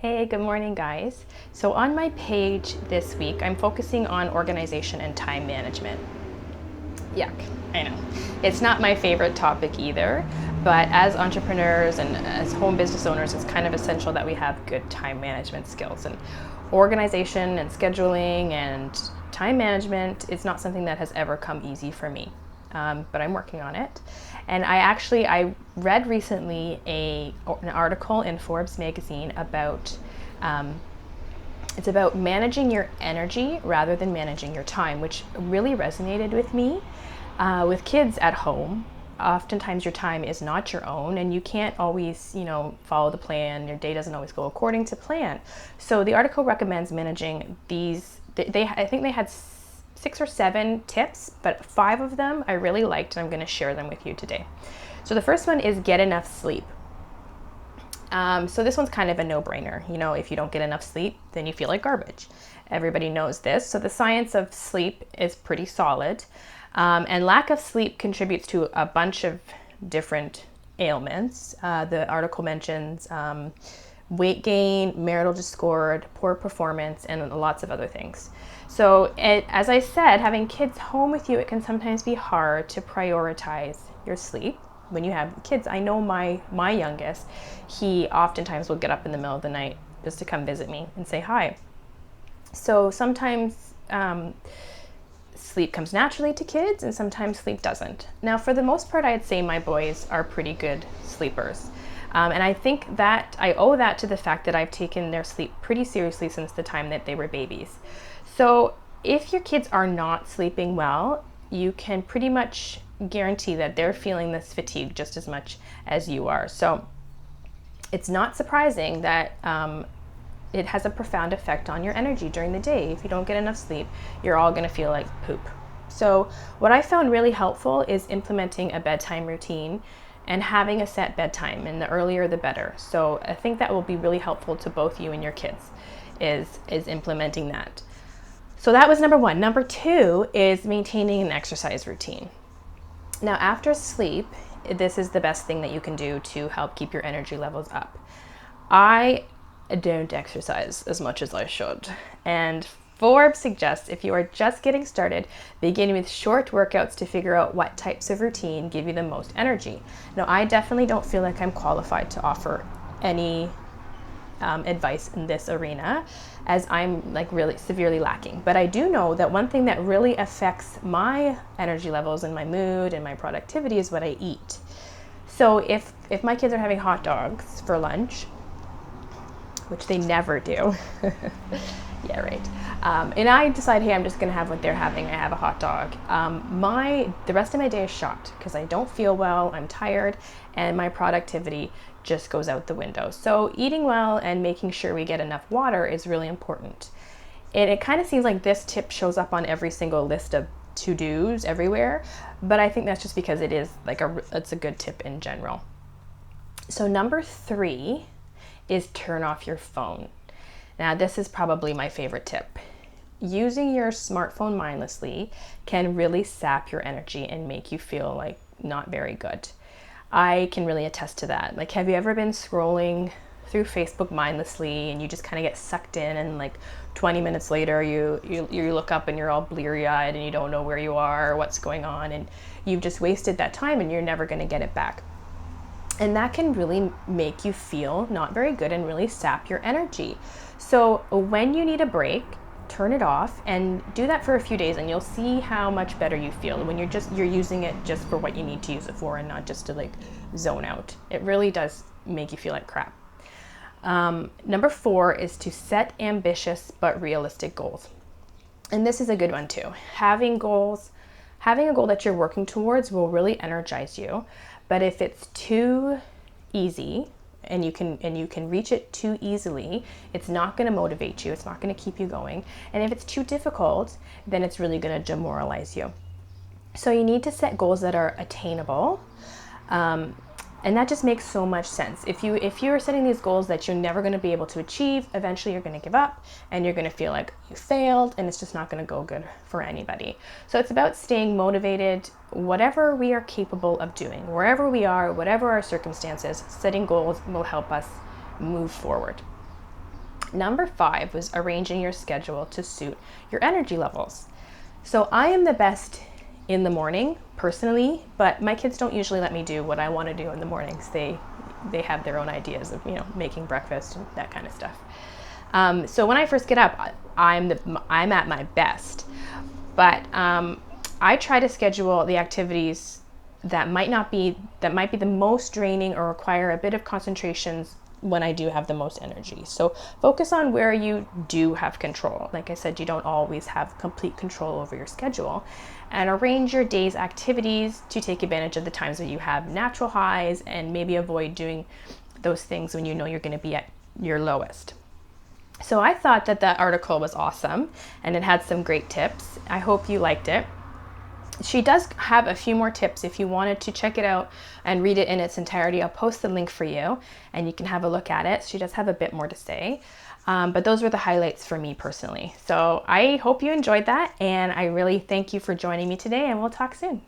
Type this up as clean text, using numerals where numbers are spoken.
Hey, good morning, guys. So, on my page this week, I'm focusing on organization and time management. Yuck, I know. It's not my favorite topic either, but as entrepreneurs and as home business owners, it's kind of essential that we have good time management skills. And organization and scheduling and time management is not something that has ever come easy for me, but I'm working on it. And I read recently an article in Forbes magazine about it's about managing your energy rather than managing your time, which really resonated with me. With kids at home, oftentimes your time is not your own, and you can't always, follow the plan. Your day doesn't always go according to plan. So the article recommends managing these. I think they had 6 or 7 tips, but 5 of them I really liked, and I'm going to share them with you today. So the first one is get enough sleep. So this one's kind of a no-brainer. If you don't get enough sleep, then you feel like garbage. Everybody knows this. So the science of sleep is pretty solid. And lack of sleep contributes to a bunch of different ailments. The article mentions weight gain, marital discord, poor performance, and lots of other things. So as I said, having kids home with you, it can sometimes be hard to prioritize your sleep. When you have kids, I know my youngest, he oftentimes will get up in the middle of the night just to come visit me and say hi. So sometimes sleep comes naturally to kids, and sometimes sleep doesn't. Now, for the most part, I'd say my boys are pretty good sleepers. And I think that I owe that to the fact that I've taken their sleep pretty seriously since the time that they were babies. So if your kids are not sleeping well, you can pretty much guarantee that they're feeling this fatigue just as much as you are. So it's not surprising that it has a profound effect on your energy during the day. If you don't get enough sleep, you're all going to feel like poop. So what I found really helpful is implementing a bedtime routine and having a set bedtime, and the earlier the better. So I think that will be really helpful to both you and your kids is implementing that. So that was number 1. Number 2 is maintaining an exercise routine. Now, after sleep, this is the best thing that you can do to help keep your energy levels up. I don't exercise as much as I should. And Forbes suggests if you are just getting started, begin with short workouts to figure out what types of routine give you the most energy. Now, I definitely don't feel like I'm qualified to offer any advice in this arena, as I'm really severely lacking. But I do know that one thing that really affects my energy levels and my mood and my productivity is what I eat. So if my kids are having hot dogs for lunch, which they never do, yeah, right. And I decide, hey, I'm just gonna have what they're having. I have a hot dog. The rest of my day is shot because I don't feel well, I'm tired, and my productivity just goes out the window. So eating well and making sure we get enough water is really important. And it kind of seems like this tip shows up on every single list of to-dos everywhere, but I think that's just because it is it's a good tip in general. So number 3 is turn off your phone. Now, this is probably my favorite tip. Using your smartphone mindlessly can really sap your energy and make you feel like not very good. I can really attest to that. Have you ever been scrolling through Facebook mindlessly and you just kind of get sucked in, and 20 minutes later you look up and you're all bleary-eyed and you don't know where you are or what's going on, and you've just wasted that time and you're never going to get it back. And that can really make you feel not very good and really sap your energy. So when you need a break, turn it off and do that for a few days, and you'll see how much better you feel when you're using it just for what you need to use it for and not just to zone out. It really does make you feel like crap. Number 4 is to set ambitious but realistic goals. And this is a good one too. Having a goal that you're working towards will really energize you. But if it's too easy and you can reach it too easily, it's not going to motivate you. It's not going to keep you going. And if it's too difficult, then it's really going to demoralize you. So you need to set goals that are attainable. And that just makes so much sense. If you're setting these goals that you're never going to be able to achieve, eventually you're going to give up and you're going to feel like you failed, and it's just not going to go good for anybody. So it's about staying motivated, whatever we are capable of doing, wherever we are, whatever our circumstances. Setting goals will help us move forward. Number 5 was arranging your schedule to suit your energy levels. So I am the best in the morning personally, but my kids don't usually let me do what I want to do in the mornings. They have their own ideas of, making breakfast and that kind of stuff. So when I first get up, I'm at my best, but I try to schedule the activities that might be the most draining or require a bit of concentration when I do have the most energy. So focus on where you do have control. Like I said, you don't always have complete control over your schedule, and arrange your day's activities to take advantage of the times when you have natural highs, and maybe avoid doing those things when you know you're going to be at your lowest. So I thought that article was awesome, and it had some great tips. I hope you liked it. She does have a few more tips if you wanted to check it out and read it in its entirety. I'll post the link for you and you can have a look at it. She does have a bit more to say, but those were the highlights for me personally. So I hope you enjoyed that, and I really thank you for joining me today, and we'll talk soon.